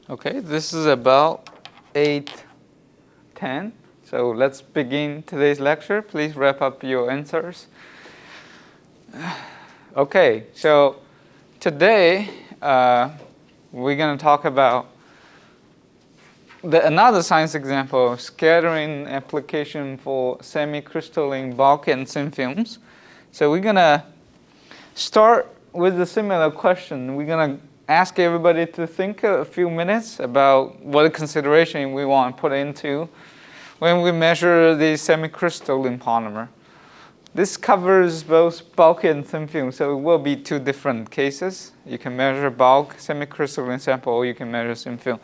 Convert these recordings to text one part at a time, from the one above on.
Okay, this is about 8:10. So let's begin today's lecture. Please wrap up your answers. Okay, so today we're going to talk about another science example of scattering application for semi-crystalline bulk and thin films. So we're going to start with a similar question. We're going to ask everybody to think a few minutes about what consideration we want to put into when we measure the semi-crystalline polymer. This covers both bulk and thin film, so it will be two different cases. You can measure bulk semi-crystalline sample, or you can measure thin film.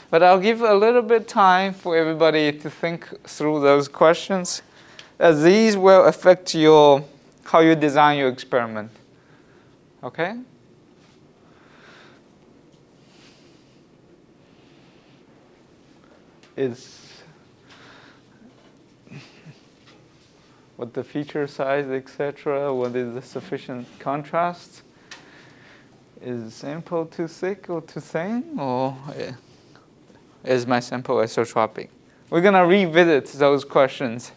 But I'll give a little bit time for everybody to think through those questions, as these will affect how you design your experiment. Okay? Is what the feature size, etc. What is the sufficient contrast? Is sample too thick or too thin, or is my sample isotropic? We're going to revisit those questions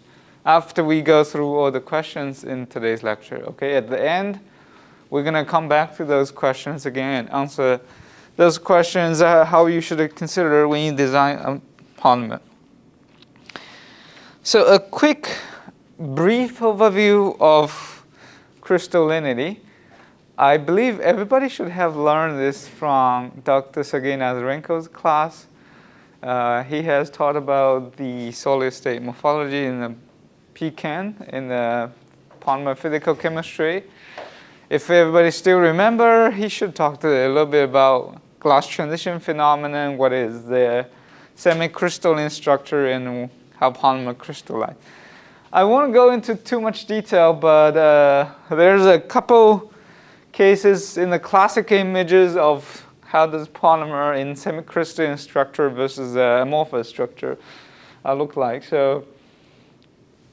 after we go through all the questions in today's lecture. Okay, at the end, we're going to come back to those questions again and answer those questions, how you should consider when you design a polymer. So a quick, brief overview of crystallinity. I believe everybody should have learned this from Dr. Sergei Nazarenko's class. He has taught about the solid state morphology in the PCAN, in the polymer physical chemistry. If everybody still remember, he should talk a little bit about glass transition phenomenon, what is the semi-crystalline structure, and how polymer crystallize. I won't go into too much detail, but there's a couple cases in the classic images of how does polymer in semi-crystalline structure versus amorphous structure look like. So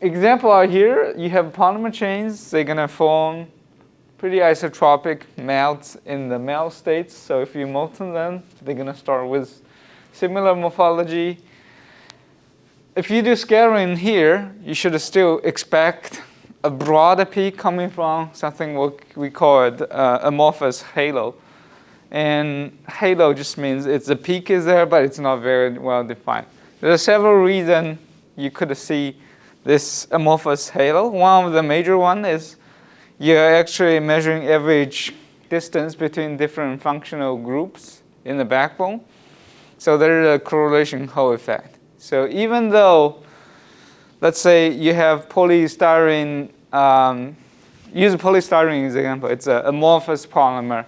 example out here, you have polymer chains. They're going to form pretty isotropic melts in the melt states. So if you molten them, they're going to start with similar morphology. If you do scattering here, you should still expect a broader peak coming from something what we call it amorphous halo. And halo just means the peak is there, but it's not very well defined. There are several reasons you could see this amorphous halo. One of the major ones is you're actually measuring average distance between different functional groups in the backbone. So there is a correlation Hall effect. So even though, let's say you have polystyrene, use polystyrene as an example, it's an amorphous polymer.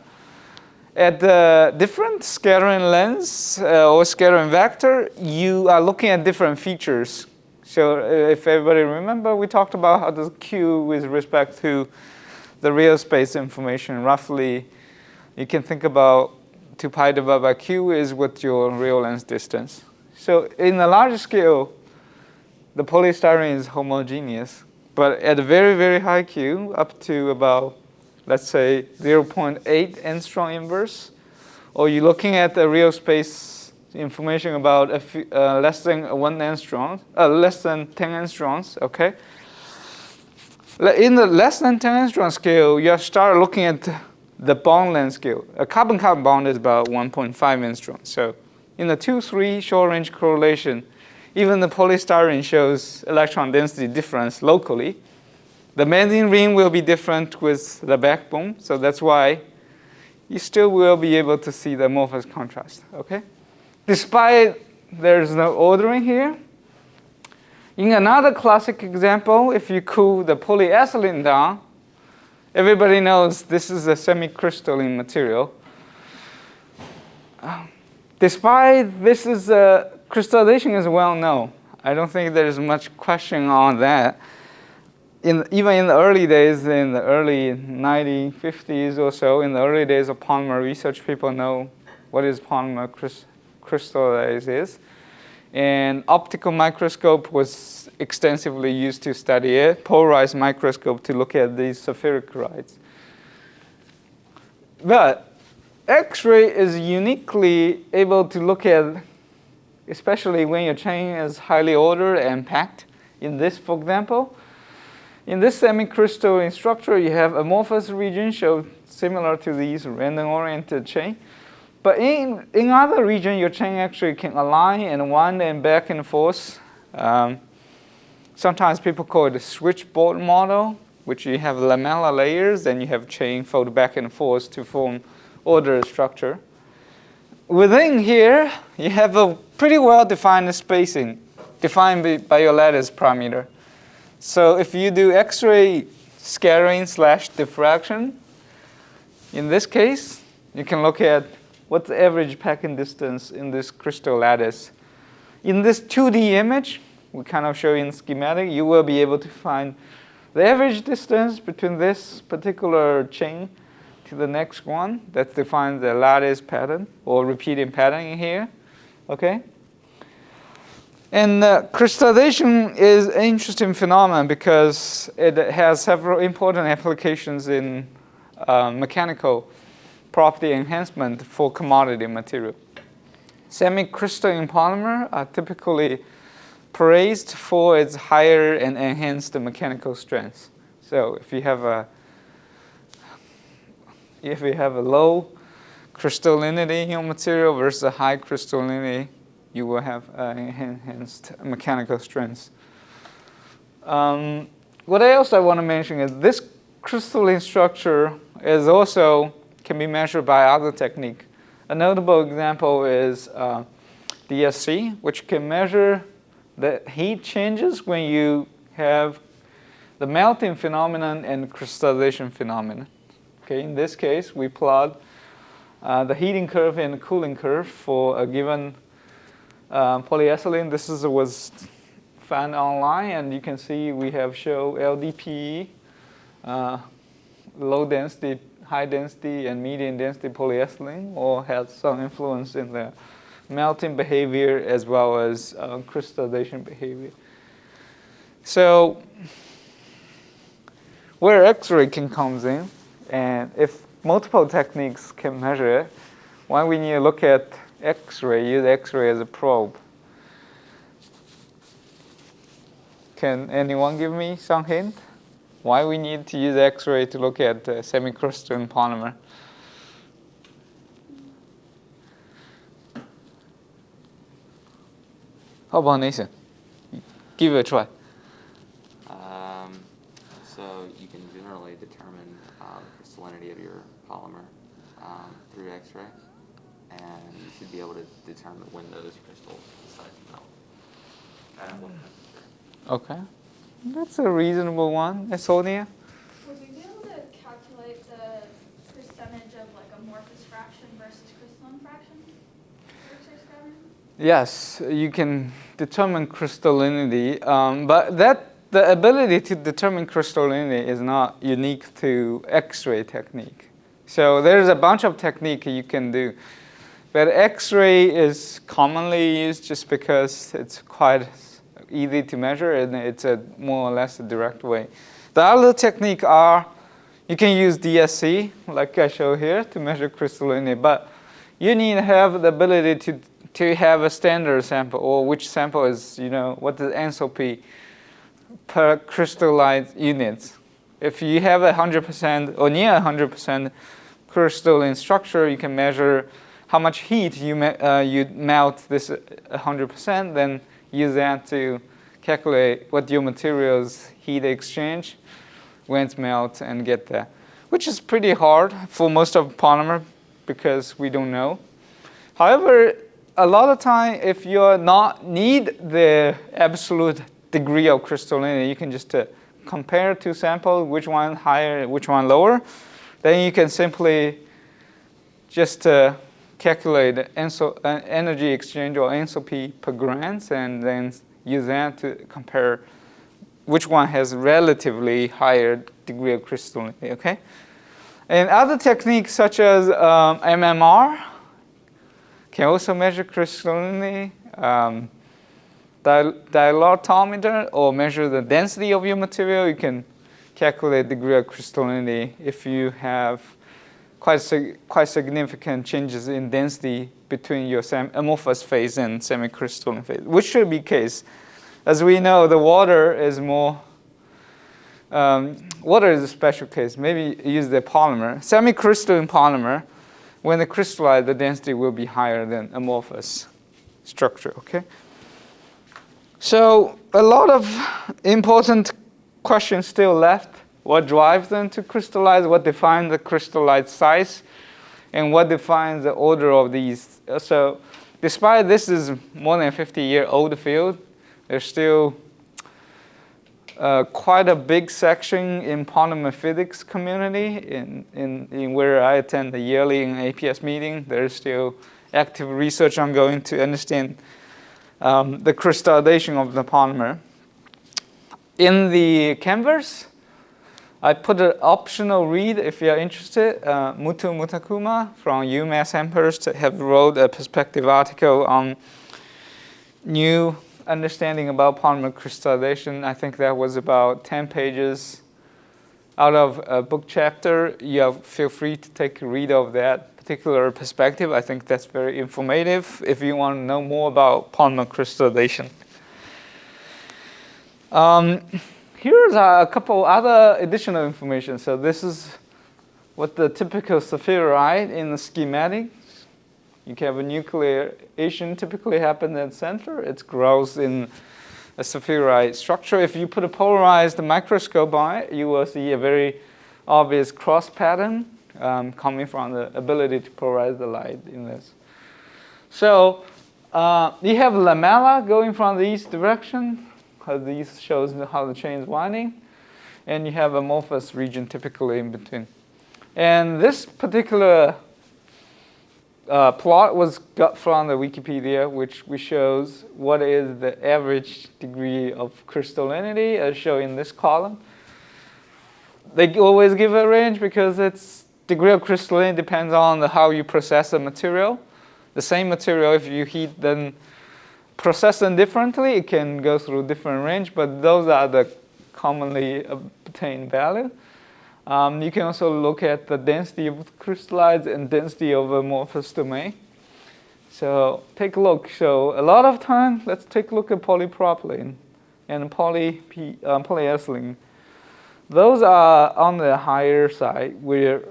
At the different scattering lengths or scattering vector, you are looking at different features. So if everybody remember, we talked about how the Q with respect to the real space information. Roughly, you can think about 2 pi divided by Q is what your real length distance. So in a large scale, the polystyrene is homogeneous. But at a very, very high Q, up to about, let's say, 0.8 angstrom inverse, or you're looking at the real space information about less than 1 angstrom, less than 10 angstroms, okay? In the less than 10 angstrom scale, you start looking at the bond length scale. A carbon-carbon bond is about 1.5 angstrom. So in the 2-3 short-range correlation, even the polystyrene shows electron density difference locally. The benzene ring will be different with the backbone, so that's why you still will be able to see the amorphous contrast. Okay? Despite there's no ordering here, in another classic example, if you cool the polyethylene down, everybody knows this is a semi-crystalline material. Despite this is crystallization is well known. I don't think there's much question on that. Even in the early days, in the early 1950s or so, in the early days of polymer research, people know what is polymer crystallization is. And optical microscope was extensively used to study it, polarized microscope to look at these sulfuric chlorides. But X-ray is uniquely able to look at, especially when your chain is highly ordered and packed. In this, for example, in this semi-crystalline structure, you have amorphous region, so similar to these random-oriented chain. But in other region, your chain actually can align and wind and back and forth. Sometimes people call it a switchboard model, which you have lamella layers, and you have chain fold back and forth to form ordered structure. Within here, you have a pretty well-defined spacing, defined by your lattice parameter. So if you do X-ray scattering / diffraction, in this case, you can look at what's the average packing distance in this crystal lattice. In this 2D image, we kind of show in schematic, you will be able to find the average distance between this particular chain to the next one. That defines the lattice pattern or repeating pattern in here. Okay? And crystallization is an interesting phenomenon because it has several important applications in mechanical property enhancement for commodity material. Semi-crystalline polymer are typically praised for its higher and enhanced mechanical strength. So if you have a low crystallinity in your material versus a high crystallinity, you will have enhanced mechanical strength. What else I want to mention is this crystalline structure is also can be measured by other technique. A notable example is DSC, which can measure the heat changes when you have the melting phenomenon and crystallization phenomenon. Okay, in this case, we plot the heating curve and cooling curve for a given polyethylene. This was found online, and you can see we have shown LDPE, low density, high density, and medium density polyethylene all has some influence in the melting behavior as well as crystallization behavior. So where X-ray comes in, and if multiple techniques can measure it, why we need to look at X-ray, use X-ray as a probe. Can anyone give me some hint? Why we need to use X-ray to look at semi-crystalline polymer? How about Nathan? Give it a try. So you can generally determine the crystallinity of your polymer through X-ray, and you should be able to determine when those crystals decide to melt at what temperature. Okay, that's a reasonable one. Sonia? Would we be able to calculate the percentage of like amorphous fraction versus crystalline fraction for X-ray scattering? Yes, you can determine crystallinity, but the ability to determine crystallinity is not unique to X-ray technique. So there's a bunch of technique you can do. But X-ray is commonly used just because it's quite easy to measure and it's a more or less a direct way. The other technique are, you can use DSC, like I show here, to measure crystallinity, but you need to have the ability to have a standard sample, or which sample is, what the enthalpy per crystallized units. If you have 100% or near 100% crystalline structure, you can measure how much heat you melt this 100%, then use that to calculate what your material's heat exchange when it's melt and get that, which is pretty hard for most of polymer because we don't know. However, a lot of time, if you not need the absolute degree of crystallinity, you can just compare two samples, which one higher, which one lower. Then you can simply just calculate energy exchange or enthalpy per grams, and then use that to compare which one has relatively higher degree of crystallinity. Okay, and other techniques such as MMR can also measure crystallinity. Dilutometer, or measure the density of your material, you can calculate degree of crystallinity if you have quite significant changes in density between your amorphous phase and semicrystalline phase, which should be the case. As we know, the water is more, water is a special case. Maybe use the polymer. Semicrystalline polymer, when it crystallizes, the density will be higher than amorphous structure, okay? So a lot of important questions still left. What drives them to crystallize? What defines the crystallized size? And what defines the order of these? So despite this is more than a 50-year-old field, there's still quite a big section in polymer physics community in where I attend the yearly APS meeting. There's still active research ongoing to understand the crystallization of the polymer. In the Canvas, I put an optional read if you're interested. Muthu Mutakuma from UMass Amherst have wrote a perspective article on new understanding about polymer crystallization. I think that was about 10 pages out of a book chapter. You feel free to take a read of that particular perspective. I think that's very informative if you want to know more about polymer crystallization. Here's a couple other additional information. So this is what the typical spheroid in the schematic. You can have a nucleation typically happen at the center. It grows in a spheroid structure. If you put a polarized microscope on it, you will see a very obvious cross pattern coming from the ability to polarize the light in this. So you have lamella going from these direction. These shows how the chain is winding. And you have amorphous region typically in between. And this particular plot was got from the Wikipedia, which shows what is the average degree of crystallinity as shown in this column. They always give a range because its degree of crystallinity depends on how you process the material. The same material, if you heat then process them differently, it can go through different range, but those are the commonly obtained value. You can also look at the density of crystallized and density of amorphous domain. So take a look. So a lot of time, let's take a look at polypropylene and polyethylene. Those are on the higher side, where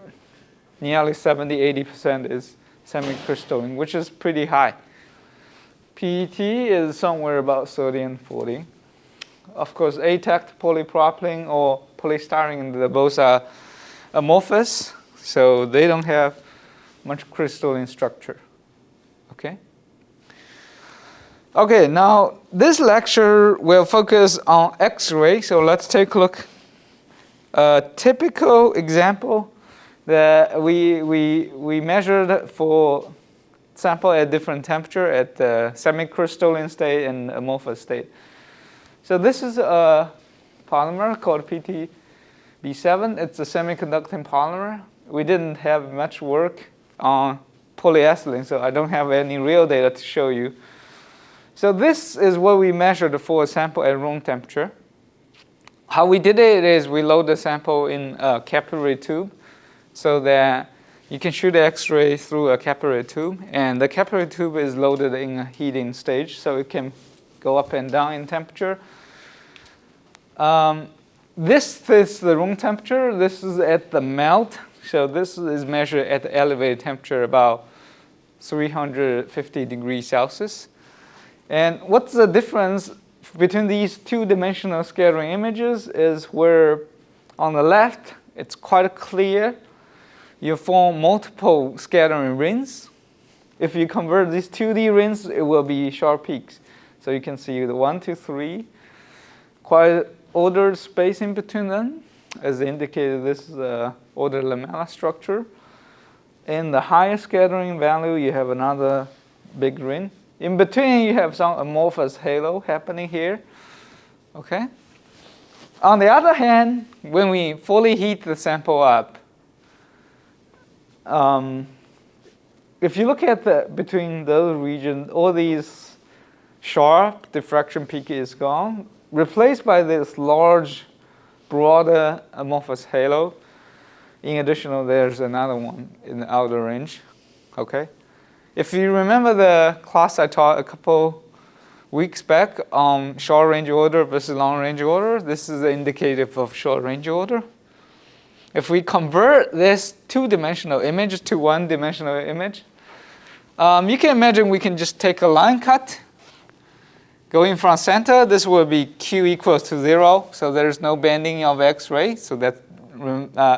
nearly 70–80% is semicrystalline, which is pretty high. PET is somewhere about 30 and 40. Of course, ATAC polypropylene or polystyrene, both are amorphous, so they don't have much crystalline structure. Okay? Okay, now this lecture will focus on X-ray, so let's take a look. A typical example that we measured for sample at different temperature at the semicrystalline state and amorphous state. So this is a polymer called PTB7. It's a semiconducting polymer. We didn't have much work on polyethylene, so I don't have any real data to show you. So this is what we measured for a sample at room temperature. How we did it is we load the sample in a capillary tube so that you can shoot X-ray through a capillary tube, and the capillary tube is loaded in a heating stage, so it can go up and down in temperature. This is the room temperature. This is at the melt. So this is measured at the elevated temperature, about 350 degrees Celsius. And what's the difference between these two-dimensional scattering images is where on the left, it's quite clear. You form multiple scattering rings. If you convert these 2D rings, it will be sharp peaks. So you can see the 1, 2, 3, quite ordered spacing between them. As indicated, this is an ordered lamella structure. In the higher scattering value, you have another big ring. In between, you have some amorphous halo happening here. Okay. On the other hand, when we fully heat the sample up, if you look at between those regions, all these sharp diffraction peak is gone, replaced by this large, broader amorphous halo. In addition, there's another one in the outer range. Okay. If you remember the class I taught a couple weeks back on short range order versus long range order, this is indicative of short range order. If we convert this two-dimensional image to one-dimensional image, you can imagine we can just take a line cut going from center. This will be Q equals to 0, so there's no bending of X-ray, so that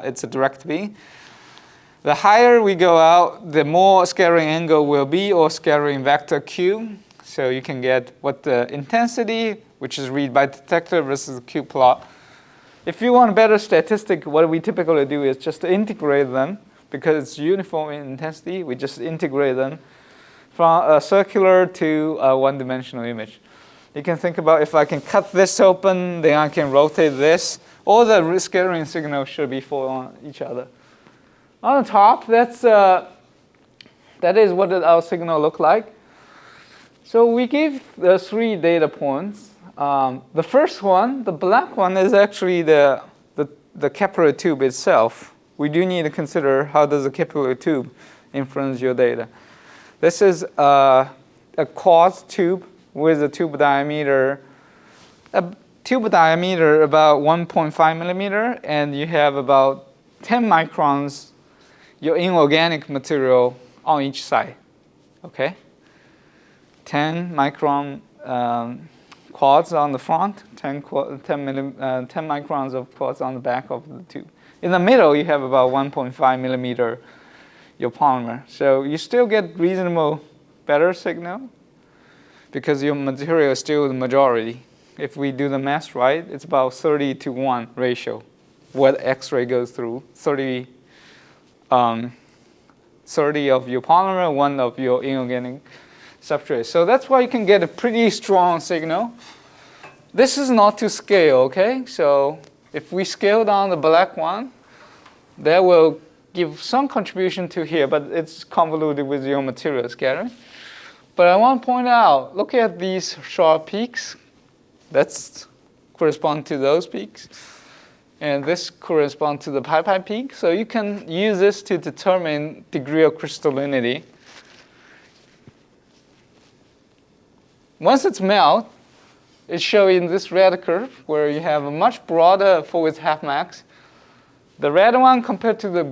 it's a direct beam. The higher we go out, the more scattering angle will be, or scattering vector Q. So you can get what the intensity, which is read by detector, versus Q plot. If you want a better statistic, what we typically do is just integrate them. Because it's uniform in intensity, we just integrate them from a circular to a one-dimensional image. You can think about if I can cut this open, then I can rotate this. All the scattering signals should be fall on each other. On the top, that is what our signal look like. So we give the 3 data points. The first one, the black one, is actually the capillary tube itself. We do need to consider how does the capillary tube influence your data. This is a quartz tube with a tube diameter about 1.5 millimeter, and you have about 10 microns your inorganic material on each side. Okay, 10 micron quartz on the front, 10 microns of quartz on the back of the tube. In the middle, you have about 1.5 millimeter your polymer. So you still get reasonable better signal because your material is still the majority. If we do the math right, it's about 30-to-1 ratio. What X-ray goes through, 30 of your polymer, 1 of your inorganic substrate. So that's why you can get a pretty strong signal. This is not to scale, okay? So if we scale down the black one, that will give some contribution to here, but it's convoluted with your material scattering. But I want to point out, look at these sharp peaks. That's correspond to those peaks. And this corresponds to the pi peak. So you can use this to determine degree of crystallinity. Once it's melt, it's showing this red curve where you have a much broader forward half max. The red one compared to the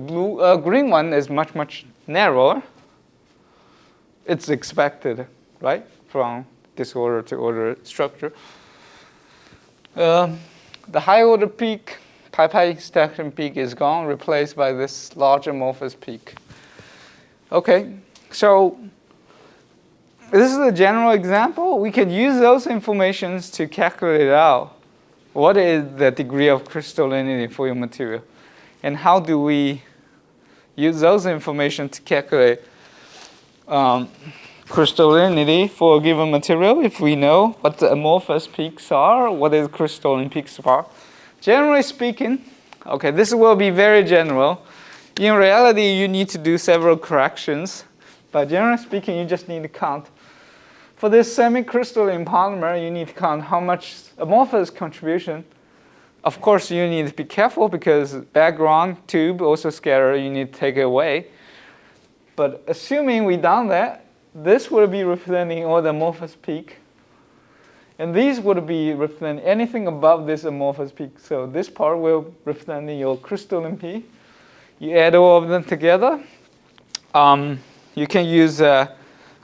green one is much, much narrower. It's expected, right, from disorder to order structure. The high order peak, pi stacking peak, is gone, replaced by this large amorphous peak. Okay, so this is a general example. We can use those informations to calculate out what is the degree of crystallinity for your material. And how do we use those information to calculate crystallinity for a given material if we know what the amorphous peaks are, what is crystalline peaks are. Generally speaking, okay, this will be very general. In reality, you need to do several corrections. But generally speaking, you just need to count. For this semi-crystalline polymer, you need to count how much amorphous contribution. Of course, you need to be careful because background tube also scatter, you need to take it away. But assuming we done that, this would be representing all the amorphous peak. And these would be representing anything above this amorphous peak. So this part will represent your crystalline peak. You add all of them together. You can use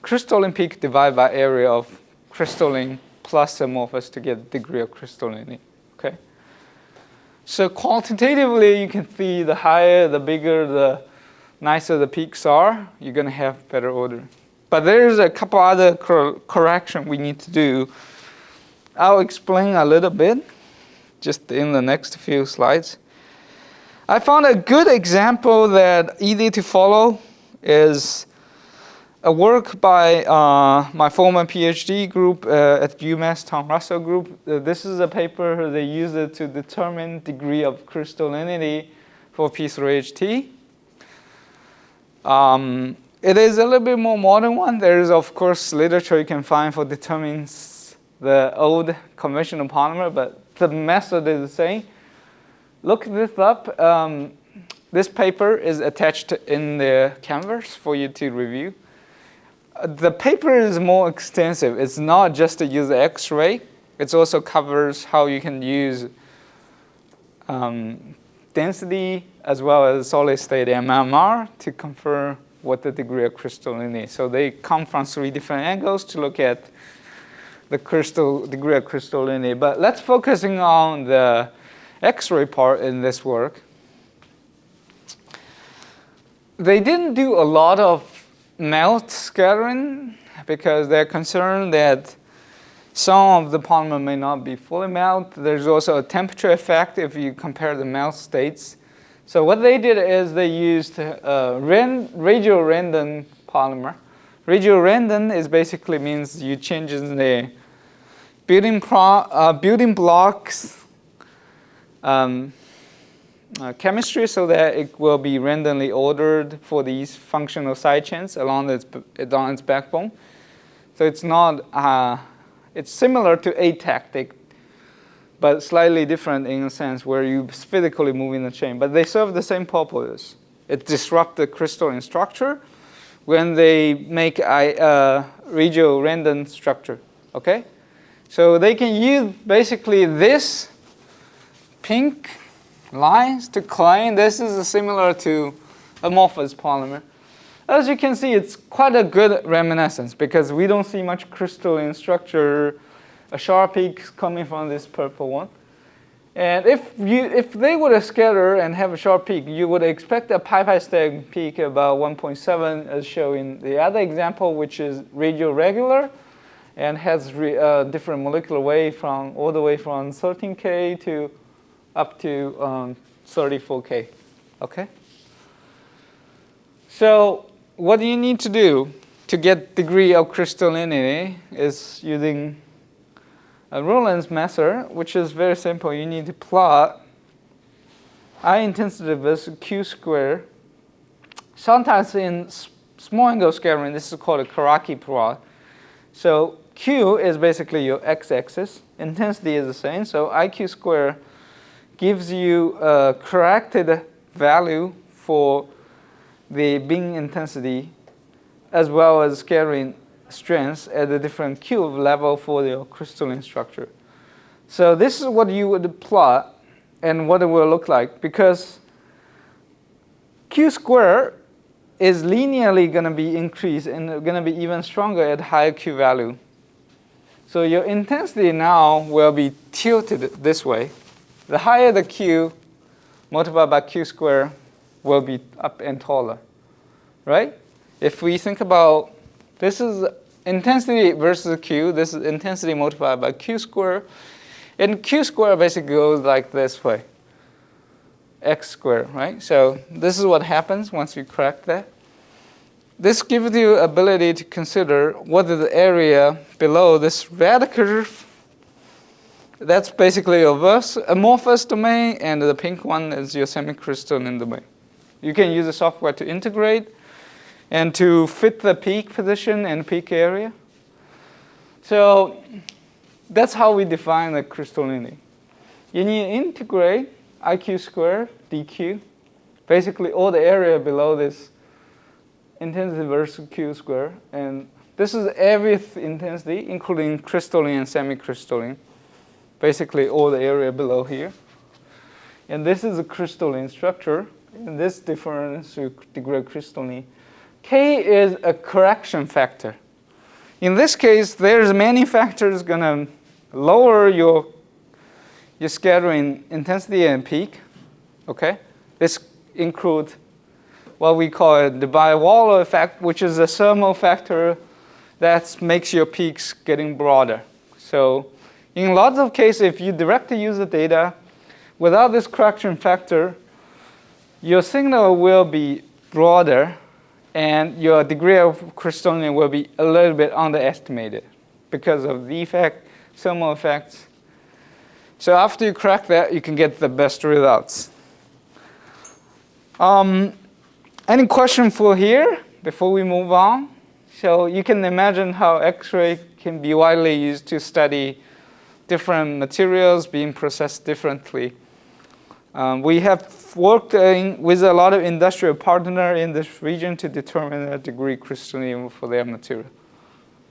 crystalline peak divided by area of crystalline plus amorphous to get the degree of crystallinity. Okay. So quantitatively, you can see the higher, the bigger, the nicer the peaks are, you're going to have better order. But there's a couple other corrections we need to do. I'll explain a little bit just in the next few slides. I found a good example that easy to follow is a work by my former PhD group at UMass Tom Russell group. This is a paper they used it to determine degree of crystallinity for P3HT. It is a little bit more modern one. There is, of course, literature you can find for determining the old conventional polymer, but the method is the same. Look this up. this paper is attached in the Canvas for you to review. The paper is more extensive. It's not just to use X-ray. It also covers how you can use density as well as solid-state MMR to confirm what the degree of crystallinity is. So they come from 3 different angles to look at the degree of crystallinity. But let's focusing on the X-ray part in this work. They didn't do a lot of melt scattering because they're concerned that some of the polymer may not be fully melt. There's also a temperature effect if you compare the melt states. So what they did is they used radio-random polymer. Radio-random is basically means you change the building blocks chemistry so that it will be randomly ordered for these functional side chains along its backbone. So it's not, it's similar to atactic, but slightly different in a sense where you physically move in the chain. But they serve the same purpose. It disrupts the crystalline structure when they make a radio-random structure, okay? So they can use basically this pink lines to claim this is similar to amorphous polymer. As you can see, it's quite a good reminiscence because we don't see much crystalline structure, a sharp peak coming from this purple one. And if they would have scatter and have a sharp peak, you would expect a pi stag peak about 1.7 as shown in the other example, which is radio-regular and has different molecular weight from all the way from 13K to up to 34K, okay? So what you need to do to get degree of crystallinity is using a Rowland's method, which is very simple. You need to plot I intensity versus Q square. Sometimes in small angle scattering, this is called a Karaki plot. So Q is basically your x-axis. Intensity is the same. So IQ square gives you a corrected value for the beam intensity as well as scattering strengths at a different Q level for your crystalline structure. So this is what you would plot and what it will look like, because Q square is linearly going to be increased and going to be even stronger at higher Q value. So your intensity now will be tilted this way. The higher the Q multiplied by Q square will be up and taller, right? If we think about this is intensity versus Q, this is intensity multiplied by Q square. And Q square basically goes like this way, X square, right? So this is what happens once you correct that. This gives you ability to consider what is the area below this red curve. That's basically your amorphous domain, and the pink one is your semicrystalline domain. You can use the software to integrate and to fit the peak position and peak area. So that's how we define the crystallinity. You need to integrate IQ squared dq, basically all the area below this intensity versus Q square. And this is every intensity, including crystalline and semicrystalline, basically all the area below here. And this is a crystalline structure, and this difference degree of crystallinity. K is a correction factor. In this case, there's many factors going to lower your scattering intensity and peak. Okay, this includes what we call the Debye-Waller effect, which is a thermal factor that makes your peaks getting broader. So in lots of cases, if you directly use the data without this correction factor, your signal will be broader, and your degree of crystallinity will be a little bit underestimated because of the effect, thermal effects. So after you correct that, you can get the best results. Any question for here before we move on? So you can imagine how X-ray can be widely used to study different materials being processed differently. We have worked with a lot of industrial partners in this region to determine the degree crystalline for their material.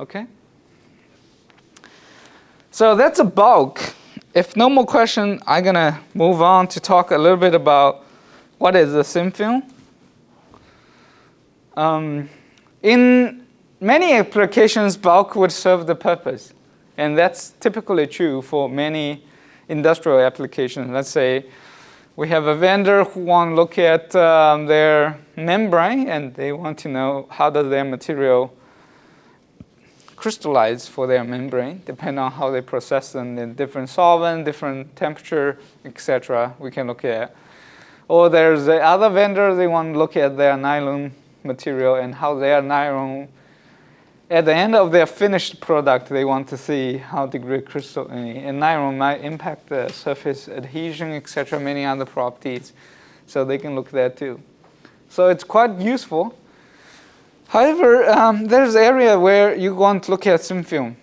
Okay? So that's a bulk. If no more question, I'm going to move on to talk a little bit about what is a thin film. In many applications, bulk would serve the purpose. And that's typically true for many industrial applications. Let's say we have a vendor who want to look at their membrane, and they want to know how does their material crystallize for their membrane, depending on how they process them in different solvent, different temperature, etc. We can look at. Or there's the other vendor, they want to look at their nylon material and how their nylon, at the end of their finished product, they want to see how degree crystallinity. And nylon might impact the surface adhesion, etc., many other properties. So they can look at that too. So it's quite useful. However, there's an area where you want to look at thin film,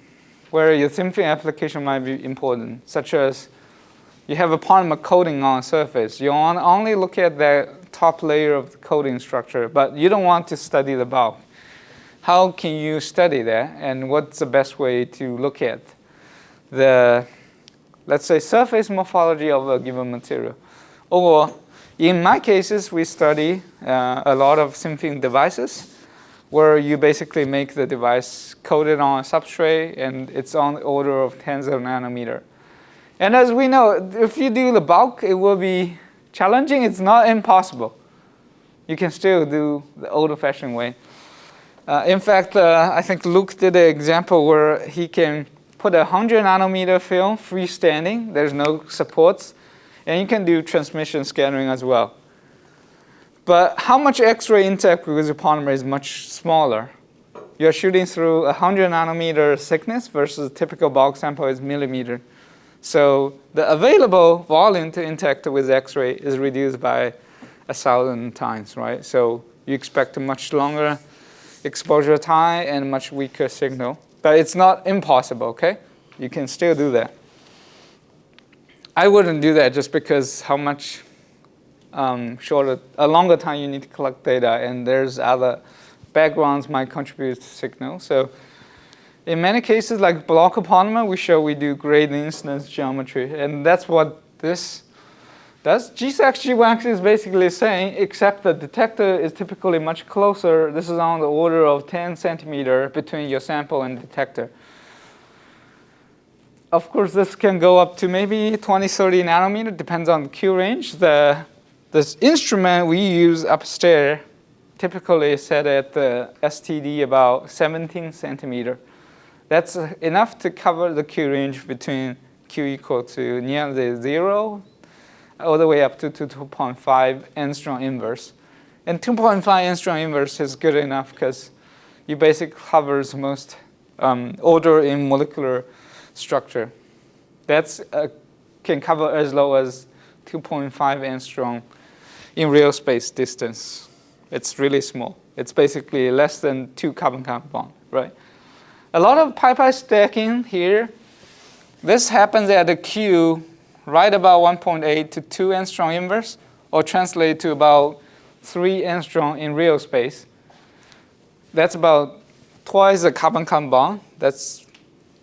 where your thin film application might be important, such as you have a polymer coating on a surface. You want to only look at the top layer of the coating structure, but you don't want to study the bulk. How can you study that, and what's the best way to look at the, let's say, surface morphology of a given material? Or in my cases, we study a lot of thin film devices, where you basically make the device coated on a substrate, and it's on the order of tens of nanometer. And as we know, if you do the bulk, it will be challenging. It's not impossible. You can still do the old-fashioned way. In fact, I think Luke did an example where he can put a 100 nanometer film freestanding. There's no supports. And you can do transmission scattering as well. But how much X-ray interact with the polymer is much smaller. You're shooting through 100 nanometer thickness versus typical bulk sample is millimeter. So the available volume to interact with X-ray is reduced by 1,000 times, right? So you expect a much longer exposure time and much weaker signal. But it's not impossible, okay? You can still do that. I wouldn't do that just because how much a longer time you need to collect data, and there's other backgrounds might contribute to signal. So in many cases, like block polymer, we show we do gradient incidence geometry, and that's what this does. GSAX G-wax is basically saying, except the detector is typically much closer. This is on the order of 10 centimeter between your sample and detector. Of course, this can go up to maybe 20, 30 nanometer, depends on the Q range. This instrument we use upstairs typically is set at the STD about 17 centimeter. That's enough to cover the Q range between Q equal to nearly 0 all the way up to 2.5 angstrom inverse. And 2.5 angstrom inverse is good enough because you basically covers most order in molecular structure. That's can cover as low as 2.5 angstrom in real space distance. It's really small. It's basically less than 2 carbon-carbon bond, right? A lot of pi stacking here. This happens at the Q right about 1.8 to 2 angstrom inverse, or translate to about 3 angstrom in real space. That's about twice the carbon-carbon bond. That's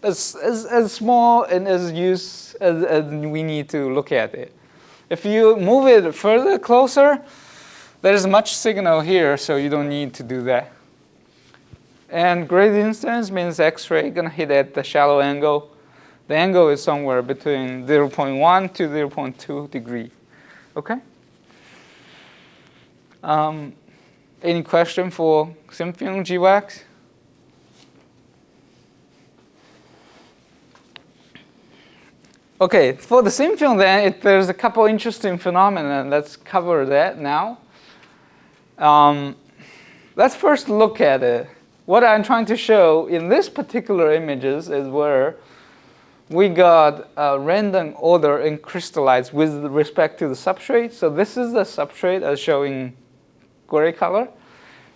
as small and as used as we need to look at it. If you move it further closer, there's much signal here, so you don't need to do that. And gradient incidence means X-ray going to hit at the shallow angle. The angle is somewhere between 0.1 to 0.2 degree. Okay? Any question for thin film G-wax? Okay, for the thin film then, there's a couple interesting phenomena. Let's cover that now. Let's first look at it. What I'm trying to show in this particular images is where we got a random order in crystallized with respect to the substrate. So this is the substrate as showing gray color.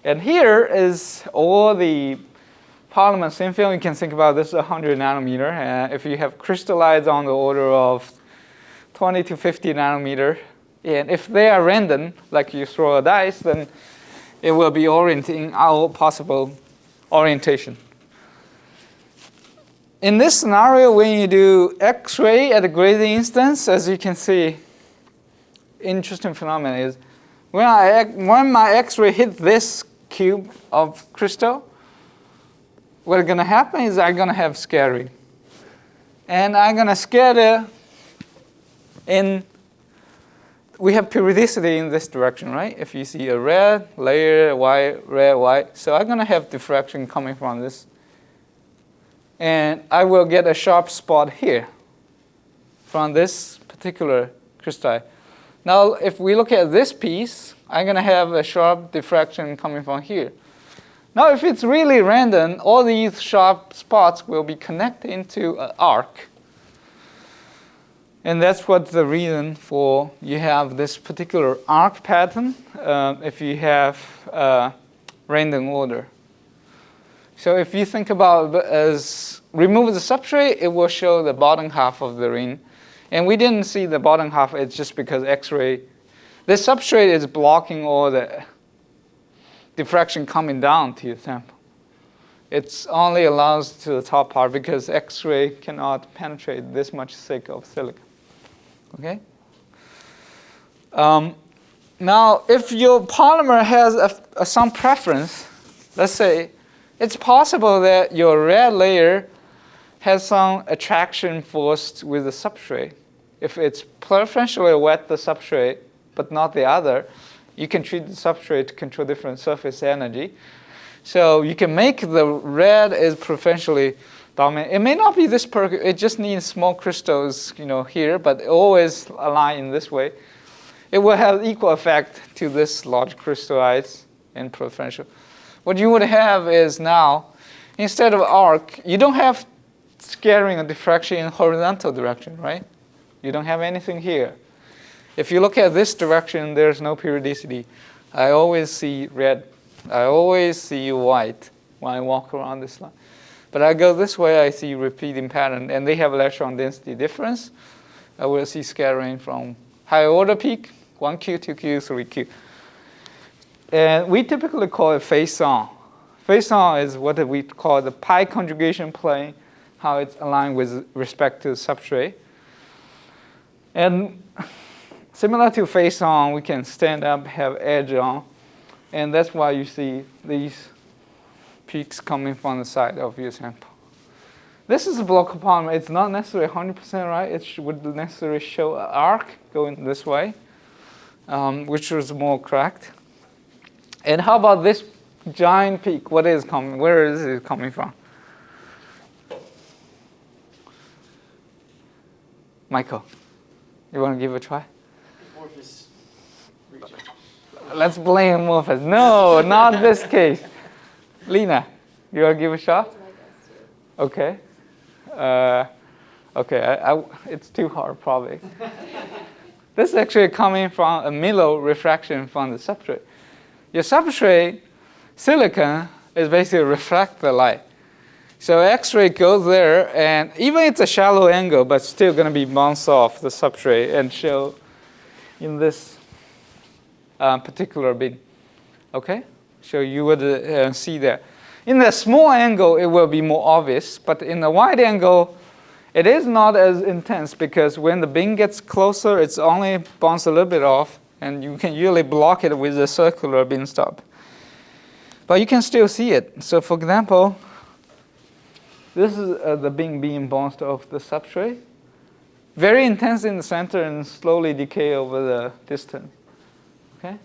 And here is all the polymer thin film. You can think about this as 100 nanometer. If you have crystallized on the order of 20 to 50 nanometer, And if they are random, like you throw a dice, then it will be orienting all possible orientation. In this scenario, when you do X-ray at a greater instance, as you can see, interesting phenomenon is when my X-ray hit this cube of crystal, what's going to happen is I'm going to have scattering. And I'm going to scatter in, we have periodicity in this direction, right? If you see a red layer, white, red, white. So I'm going to have diffraction coming from this. And I will get a sharp spot here from this particular crystal. Now, if we look at this piece, I'm going to have a sharp diffraction coming from here. Now, if it's really random, all these sharp spots will be connected into an arc. And that's what the reason for you have this particular arc pattern if you have random order. So if you think about it as remove the substrate, it will show the bottom half of the ring. And we didn't see the bottom half. It's just because X-ray, the substrate is blocking all the diffraction coming down to your sample. It only allows to the top part because X-ray cannot penetrate this much thick of silicon. Okay. Now, if your polymer has some preference, let's say it's possible that your red layer has some attraction force with the substrate. If it's preferentially wet the substrate, but not the other, you can treat the substrate to control different surface energy. So you can make the red is preferentially dominant. It may not be this perfect. It just needs small crystals, here, but always align in this way. It will have equal effect to this large crystallize and preferential. What you would have is now, instead of arc, you don't have scattering or diffraction in horizontal direction, right? You don't have anything here. If you look at this direction, there's no periodicity. I always see red. I always see white when I walk around this line. But I go this way, I see repeating pattern, and they have electron density difference. I will see scattering from higher order peak, 1Q, 2Q, 3Q. And we typically call it face-on. Face-on is what we call the pi conjugation plane, how it's aligned with respect to the substrate. And similar to face-on, we can stand up, have edge on. And that's why you see these peaks coming from the side of your sample. This is a block of polymer. It's not necessarily 100% right. It would necessarily show an arc going this way, which was more correct. And how about this giant peak? What is coming? Where is it coming from? Michael, you want to give it a try? Amorphous region. Let's blame amorphous. No, not this case. Lena, you want to give it a shot? Okay. Okay, it's too hard probably. This is actually coming from a Milo refraction from the substrate. Your substrate, silicon, is basically reflect the light. So X-ray goes there, and even it's a shallow angle, but still going to be bounce off the substrate and show in this particular beam. Okay? So you would see that. In the small angle, it will be more obvious, but in the wide angle, it is not as intense because when the beam gets closer, it's only bounce a little bit off, and you can usually block it with a circular beam stop. But you can still see it. So for example, this is the beam bounced off the substrate. Very intense in the center and slowly decay over the distance. Okay?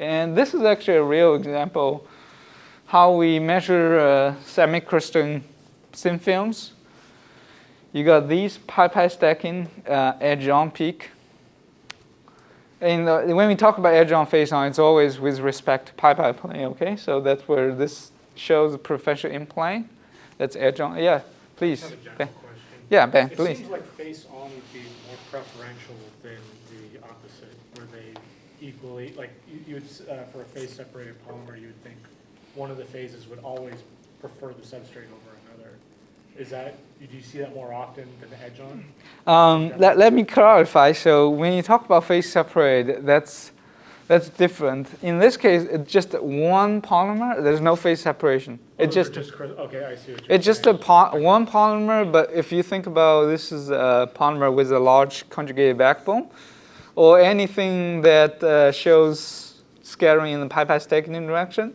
And this is actually a real example how we measure semi-crystalline thin films. You got these pi stacking edge-on peak. And when we talk about edge-on face-on, it's always with respect to pi plane, okay? So that's where this shows the preferential in plane. That's edge-on. Yeah, please. I have a general Ben. question. Yeah, Ben, It please. seems like face-on would be more preferential than the opposite, where they equally, like you would, for a phase-separated polymer, you would think one of the phases would always prefer the substrate over another. Is that, do you see that more often than the edge-on? Let me clarify. So when you talk about phase separate, that's different. In this case, it's just one polymer. There's no phase separation. It's just okay. I see what you're it's just saying. one polymer. But if you think about this is a polymer with a large conjugated backbone, or anything that shows scattering in the pi-pi-stacking direction,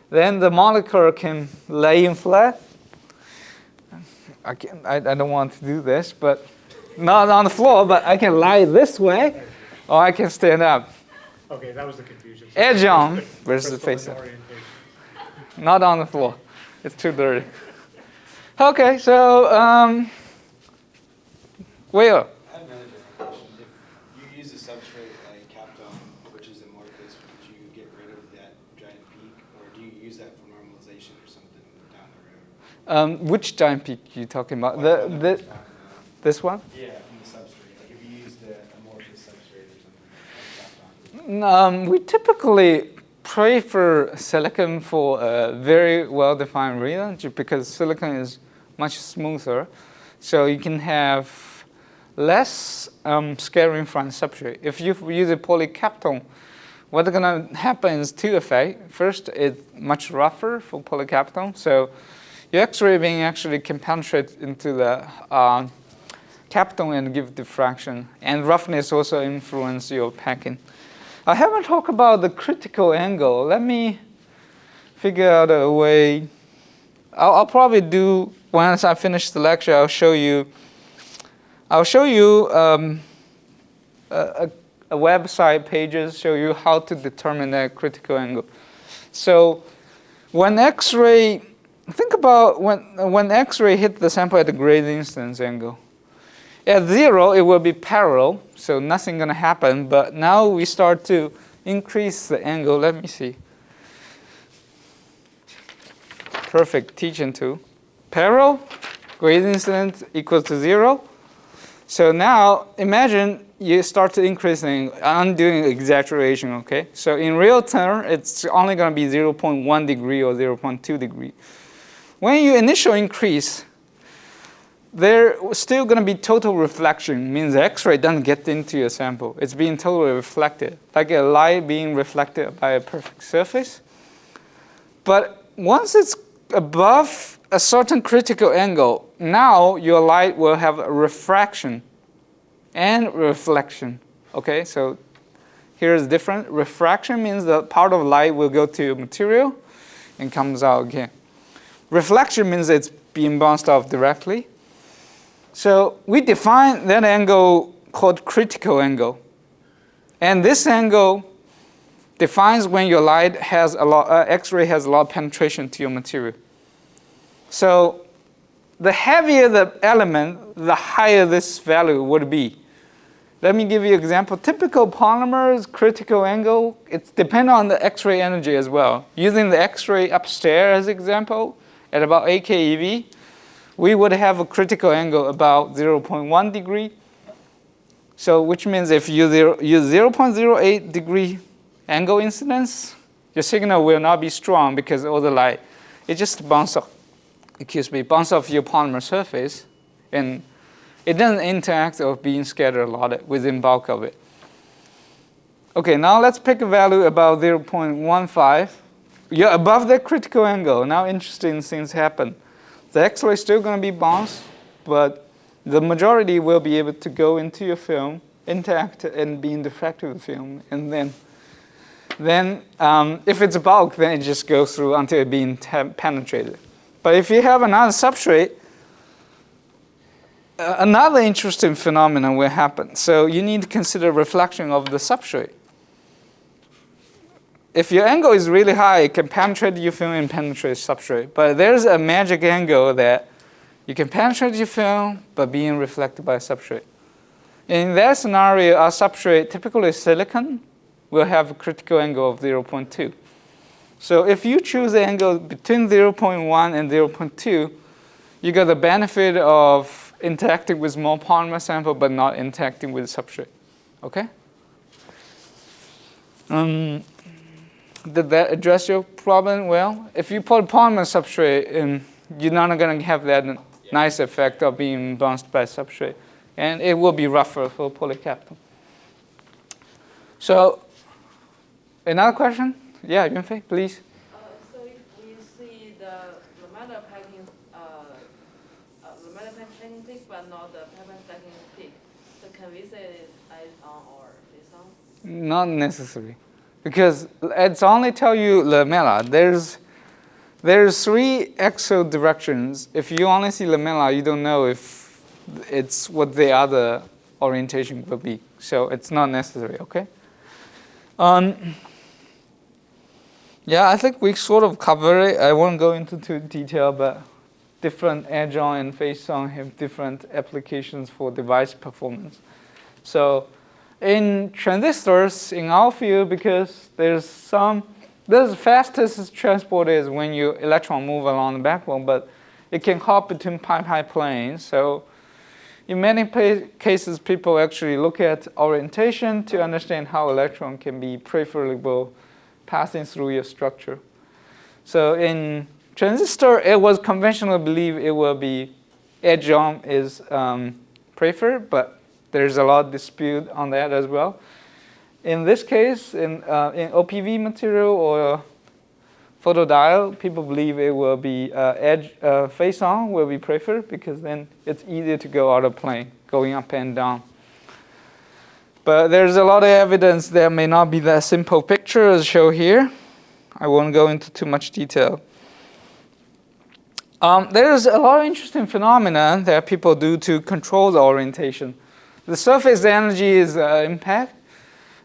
then the molecule can lay in flat. I don't want to do this, but not on the floor, but I can lie this way, or I can stand up. Okay, that was the confusion. So Edge on versus face up. Not on the floor. It's too dirty. Okay, so, Will. I have another different question. If you use a substrate like Kapton, which is amorphous, would you get rid of that giant peak, or do you use that for normalization or something down the road? Which giant peak are you talking about? This one? Yeah, from the substrate. Like if you use the amorphous substrate or something like Kapton. We typically prefer silicon for a very well-defined reason, because silicon is much smoother. So you can have less scattering from substrate. If you use a polycapton, what's going to happen is two effects. First, it's much rougher for polycapton. So your X-ray beam actually can penetrate into the capton and give diffraction. And roughness also influence your packing. I haven't talked about the critical angle. Let me figure out a way. I'll probably do, once I finish the lecture, I'll show you a website pages, show you how to determine that critical angle. So when X-ray, think about when X-ray hit the sample at the great incidence angle. At 0, it will be parallel, so nothing going to happen. But now we start to increase the angle. Let me see. Perfect teaching tool. Parallel, great incidence equals to 0. So now imagine you start to increase the angle. I'm doing exaggeration, okay? So in real term, it's only going to be 0.1 degree or 0.2 degree. When you initially increase, there's still going to be total reflection, means the X-ray doesn't get into your sample. It's being totally reflected, like a light being reflected by a perfect surface. But once it's above a certain critical angle, now your light will have a refraction and reflection. Okay, so here's different. Refraction means that part of light will go to material and comes out again. Reflection means it's being bounced off directly. So we define that angle called critical angle. And this angle defines when your light has a lot, X-ray has a lot of penetration to your material. So the heavier the element, the higher this value would be. Let me give you an example. Typical polymers, critical angle, it depends on the X-ray energy as well. Using the X-ray upstairs as example, at about 8 keV, we would have a critical angle about 0.1 degree. So which means if you use 0.08 degree angle incidence, your signal will not be strong because all the light, it just bounce off your polymer surface, and it doesn't interact or being scattered a lot within bulk of it. Okay, now let's pick a value about 0.15. You're above the critical angle. Now interesting things happen. The X-ray is still going to be bounced, but the majority will be able to go into your film, interact, and be in diffractive film. And then if it's bulk, then it just goes through until it being penetrated. But if you have another substrate, another interesting phenomenon will happen. So you need to consider reflection of the substrate. If your angle is really high, it can penetrate your film and penetrate substrate. But there's a magic angle that you can penetrate your film, but being reflected by substrate. In that scenario, our substrate, typically silicon, will have a critical angle of 0.2. So if you choose the angle between 0.1 and 0.2, you get the benefit of interacting with more polymer sample, but not interacting with substrate. Okay? Did that address your problem well? If you put polymer substrate in, you're not going to have that nice effect of being bounced by substrate. And it will be rougher for polycapton. So, another question? Yeah, Yunfei, please. So if we see the matter packing, the matter packing peak, but not the paper stacking peak, so can we say it's eyes-on or face-on? Not necessary, because it's only tell you lamella. There's 3 axial directions. If you only see lamella, you don't know if it's what the other orientation will be. So it's not necessary, okay? Yeah, I think we sort of covered it. I won't go into too detail, but different edge-on and face-on have different applications for device performance. So in transistors, in our field, because the fastest transport is when your electron move along the backbone, but it can hop between pi planes. So in many cases, people actually look at orientation to understand how electron can be preferable passing through your structure. So in transistor, it was conventionally believed it will be edge-on is preferred, but there's a lot of dispute on that as well. In this case, in OPV material or photodiode, people believe it will be face-on will be preferred because then it's easier to go out of plane, going up and down. But there's a lot of evidence that may not be that simple picture as shown here. I won't go into too much detail. There's a lot of interesting phenomena that people do to control the orientation. The surface energy is impact.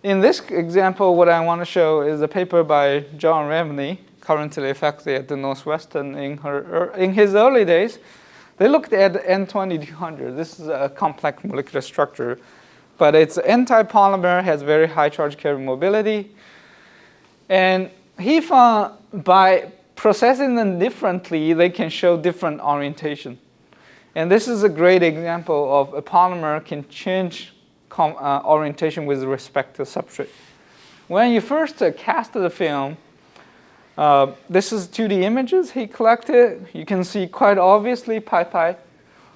In this example, what I want to show is a paper by John Remney, currently faculty at the Northwestern. In his early days, they looked at N2200. This is a complex molecular structure, but it's anti-polymer, has very high charge carrying mobility. And he found by processing them differently, they can show different orientation. And this is a great example of a polymer can change orientation with respect to substrate. When you first cast the film, this is 2D images he collected. You can see quite obviously pi,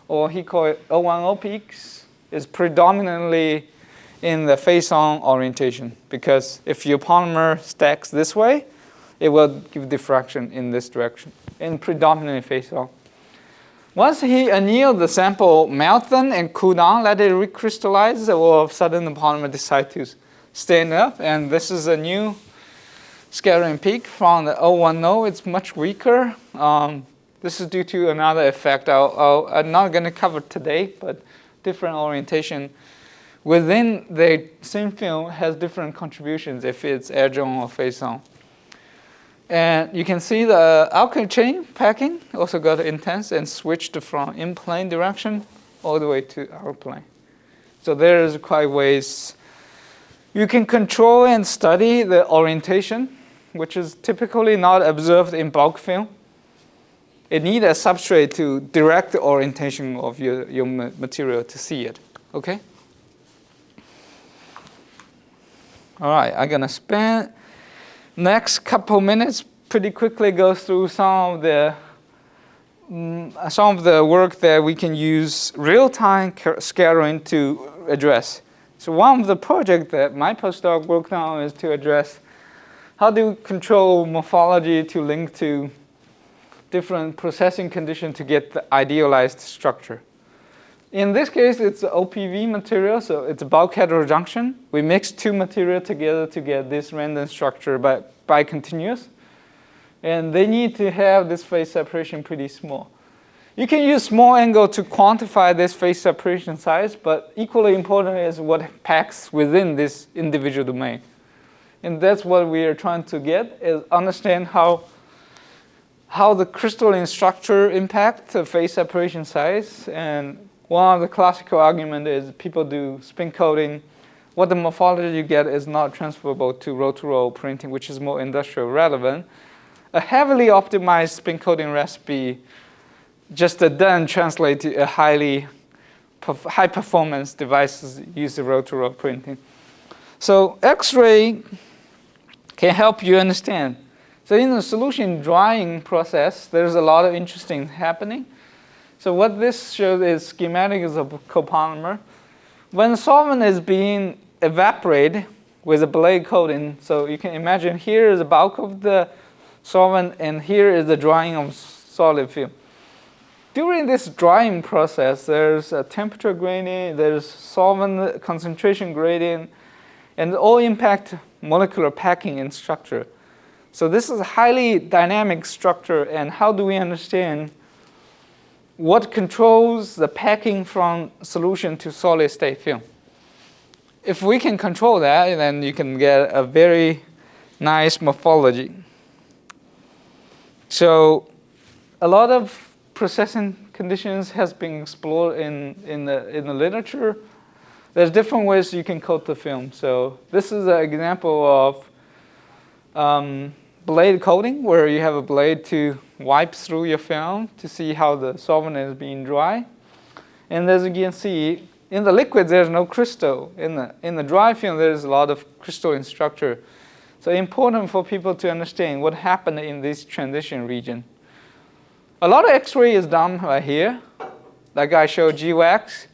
or he called it 010 peaks, is predominantly in the face-on orientation, because if your polymer stacks this way, it will give diffraction in this direction, and predominantly face-on. Once he annealed the sample, melt them and cool down, let it recrystallize, all of a sudden the polymer decides to stand up, and this is a new scattering peak from the 010. It's much weaker. This is due to another effect I'm not going to cover today, but different orientation within the same film has different contributions if it's edge-on or face-on. And you can see the alkyl chain packing also got intense and switched from in-plane direction all the way to out-plane. So there's quite ways you can control and study the orientation, which is typically not observed in bulk film. It needs a substrate to direct the orientation of your material to see it, okay? All right, I'm gonna spend next couple minutes pretty quickly go through some of the work that we can use real-time scattering to address. So one of the projects that my postdoc worked on is to address how do we control morphology to link to different processing conditions to get the idealized structure. In this case, it's OPV material, so it's a bulk heterojunction. We mix 2 materials together to get this random structure by continuous. And they need to have this phase separation pretty small. You can use small angle to quantify this phase separation size, but equally important is what packs within this individual domain. And that's what we are trying to get, is understand how the crystalline structure impacts the phase separation size. And one of the classical arguments is people do spin coating. What the morphology you get is not transferable to roll-to-roll printing, which is more industrial relevant. A heavily optimized spin coating recipe just then translate to a high performance devices use the roll-to-roll printing. So X-ray can help you understand. So in the solution drying process, there's a lot of interesting happening. So what this shows is schematic is a copolymer. When solvent is being evaporated with a blade coating, so you can imagine here is the bulk of the solvent and here is the drying of solid film. During this drying process, there's a temperature gradient, there's solvent concentration gradient, and all impact molecular packing and structure. So this is a highly dynamic structure, and how do we understand what controls the packing from solution to solid state film? If we can control that, then you can get a very nice morphology. So a lot of processing conditions has been explored in the literature. There's different ways you can coat the film. So this is an example of blade coating, where you have a blade to wipe through your film to see how the solvent is being dry. And as you can see, in the liquid, there's no crystal. In the dry film, there's a lot of crystalline structure. So important for people to understand what happened in this transition region. A lot of X-ray is done right here, like I showed G-wax,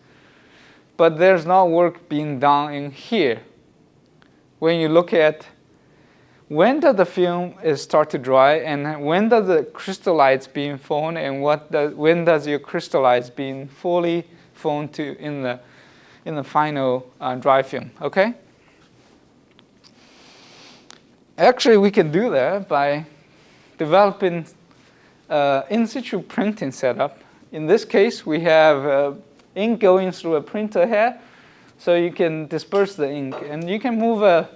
but there's no work being done in here. When you look at when does the film start to dry, and when does the crystallites being formed, and when does your crystallites being fully formed to in the final dry film? Okay. Actually, we can do that by developing Insitu Printing setup. In this case, we have ink going through a printer head, so you can disperse the ink, and you can move a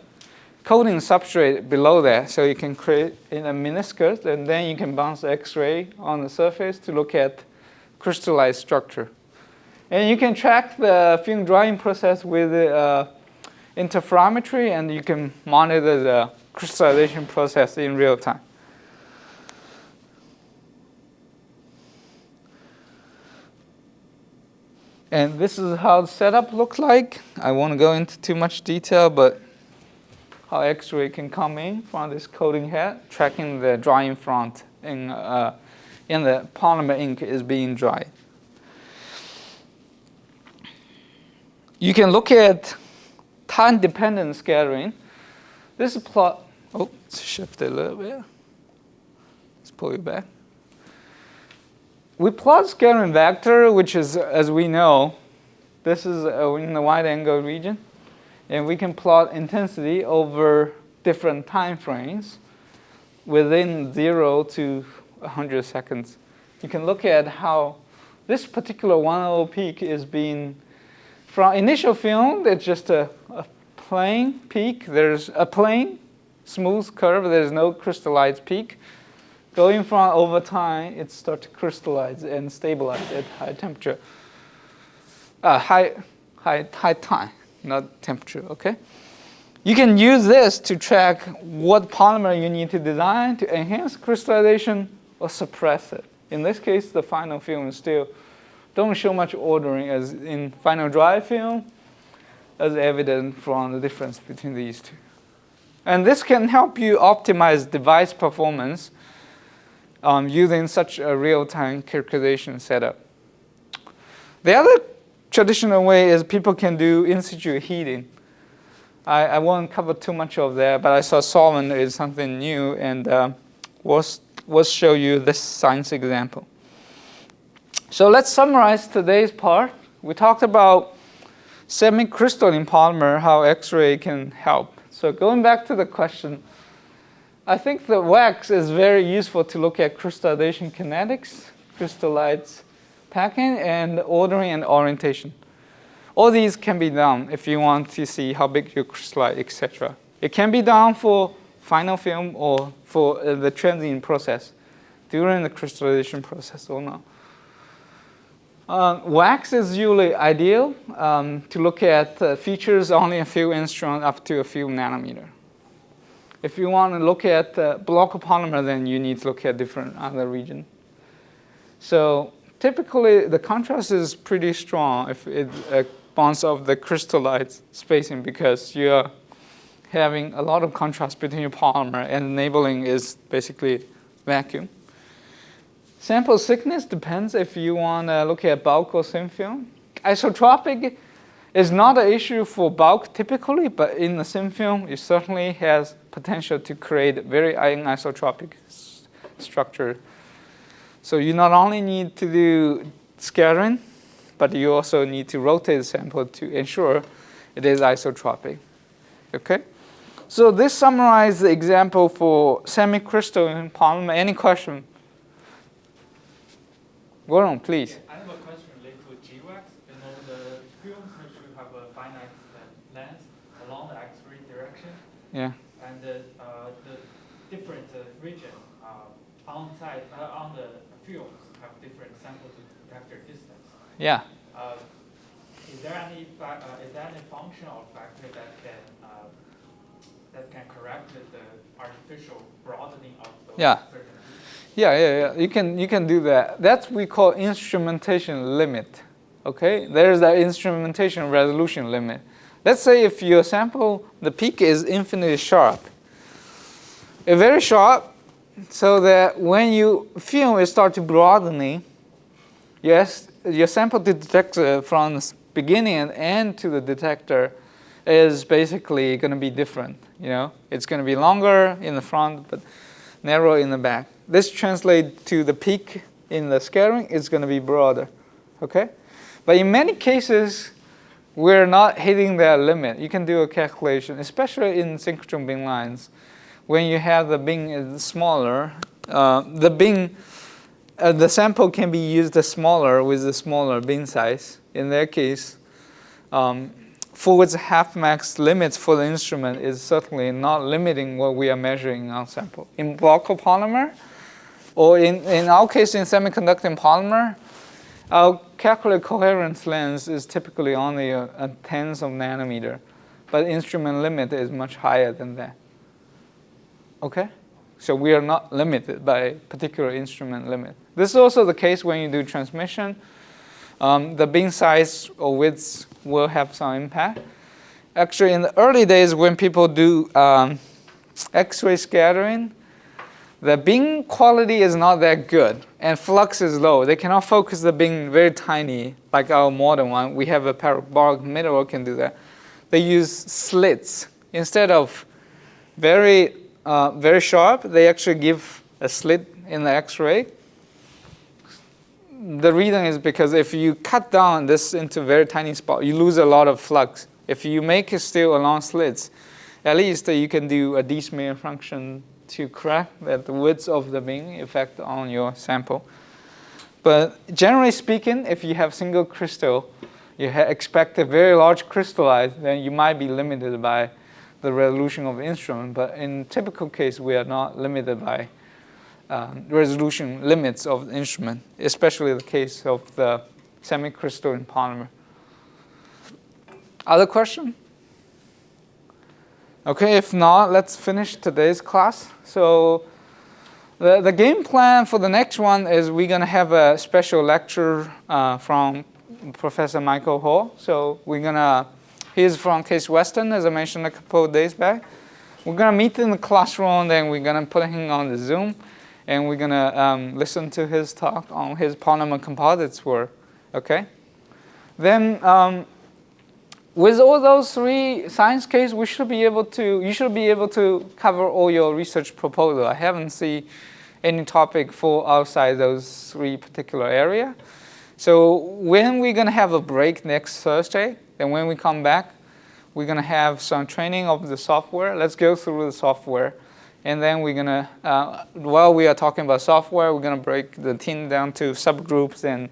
coating substrate below that, so you can create in a meniscus, and then you can bounce X-ray on the surface to look at crystallized structure. And you can track the film drying process with interferometry, and you can monitor the crystallization process in real time. And this is how the setup looks like. I won't go into too much detail, but how X-ray can come in from this coating head, tracking the drying front in the polymer ink is being dried. You can look at time-dependent scattering. This is plot. Oh, let's shift it a little bit. Let's pull it back. We plot scattering vector, which is, as we know, this is in the wide angle region. And we can plot intensity over different time frames within 0 to 100 seconds. You can look at how this particular 1O peak is being, from initial film, it's just a plain peak. There's a plain, smooth curve. There's no crystallized peak. Going from over time, it starts to crystallize and stabilize at high temperature, high time. Not temperature, okay? You can use this to track what polymer you need to design to enhance crystallization or suppress it. In this case, the final film still don't show much ordering as in final dry film, as evident from the difference between these two. And this can help you optimize device performance using such a real-time characterization setup. The other traditional way is people can do in situ heating. I won't cover too much of that, but I saw solvent is something new, and we'll show you this science example. So let's summarize today's part. We talked about semi-crystalline polymer, how X-ray can help. So going back to the question, I think the wax is very useful to look at crystallization kinetics, crystallites packing, and ordering and orientation. All these can be done if you want to see how big your crystallite, etc. It can be done for final film or for the transient process during the crystallization process or not. Wax is usually ideal to look at features only a few angstrom up to a few nanometer. If you want to look at block polymer, then you need to look at different other region. So typically, the contrast is pretty strong if it bounces off the crystallite spacing, because you're having a lot of contrast between your polymer, and enabling is basically vacuum. Sample thickness depends if you want to look at bulk or thin film. Isotropic is not an issue for bulk typically, but in the thin film, it certainly has potential to create very anisotropic structure. So you not only need to do scattering, but you also need to rotate the sample to ensure it is isotropic. Okay? So this summarizes the example for semi-crystalline polymer. Any question? Gordon, please. I have a question related to GWAX. You know, the films should have a finite length along the X-ray direction. Yeah. And the different region on the films have different sample to detector distance. Yeah. Is there any functional factor that can correct the artificial broadening of those certain? Yeah. You can do that. That's what we call instrumentation limit. Okay, there's that instrumentation resolution limit. Let's say if your sample, the peak is infinitely sharp. It's very sharp, so that when you film it start to broadening, yes, your sample detector from the beginning and end to the detector is basically going to be different. You know, it's going to be longer in the front, but narrow in the back. This translates to the peak in the scattering. It's going to be broader. Okay, but in many cases, we're not hitting that limit. You can do a calculation, especially in synchrotron beam lines. When you have the beam is smaller, the sample can be used smaller with a smaller beam size. In that case, forward's half max limits for the instrument is certainly not limiting what we are measuring on sample. In bulk polymer, or in our case in semiconducting polymer, our calculated coherence length is typically only a tenth of nanometer, but instrument limit is much higher than that. Okay? So we are not limited by particular instrument limit. This is also the case when you do transmission. The beam size or width will have some impact. Actually, in the early days when people do X-ray scattering, the beam quality is not that good, and flux is low. They cannot focus the beam very tiny, like our modern one. We have a parabolic mirror can do that. They use slits. Instead of very sharp, they actually give a slit in the X-ray. The reason is because if you cut down this into very tiny spot, you lose a lot of flux. If you make it still along slits, at least you can do a D-smear function to correct that the width of the beam effect on your sample. But generally speaking, if you have single crystal, you expect a very large crystallize, then you might be limited by the resolution of the instrument. But in typical case, we are not limited by resolution limits of the instrument, especially the case of the semi-crystalline polymer. Other question? Okay, if not, let's finish today's class. So the game plan for the next one is we're going to have a special lecture from Professor Michael Hall. So he's from Case Western, as I mentioned a couple of days back. We're going to meet in the classroom, then we're going to put him on the Zoom, and we're going to listen to his talk on his polymer composites work. Okay? Then with all those three science cases, you should be able to cover all your research proposal. I haven't seen any topic for outside those three particular area. So when we're going to have a break next Thursday, then when we come back, we're going to have some training of the software. Let's go through the software. And then we're going to, while we are talking about software, we're going to break the team down to subgroups. And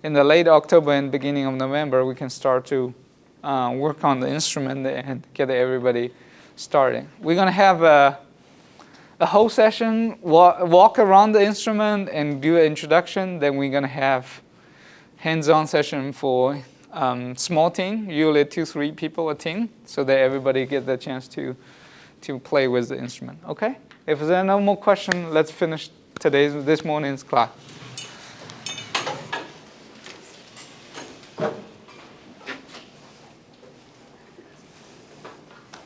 in the late October and beginning of November, we can start to work on the instrument and get everybody started. We're going to have a whole session, walk around the instrument and do an introduction. Then we're going to have hands-on session for small team, usually 2-3 people a team, so that everybody get the chance to play with the instrument. Okay? If there are no more questions, let's finish this morning's class.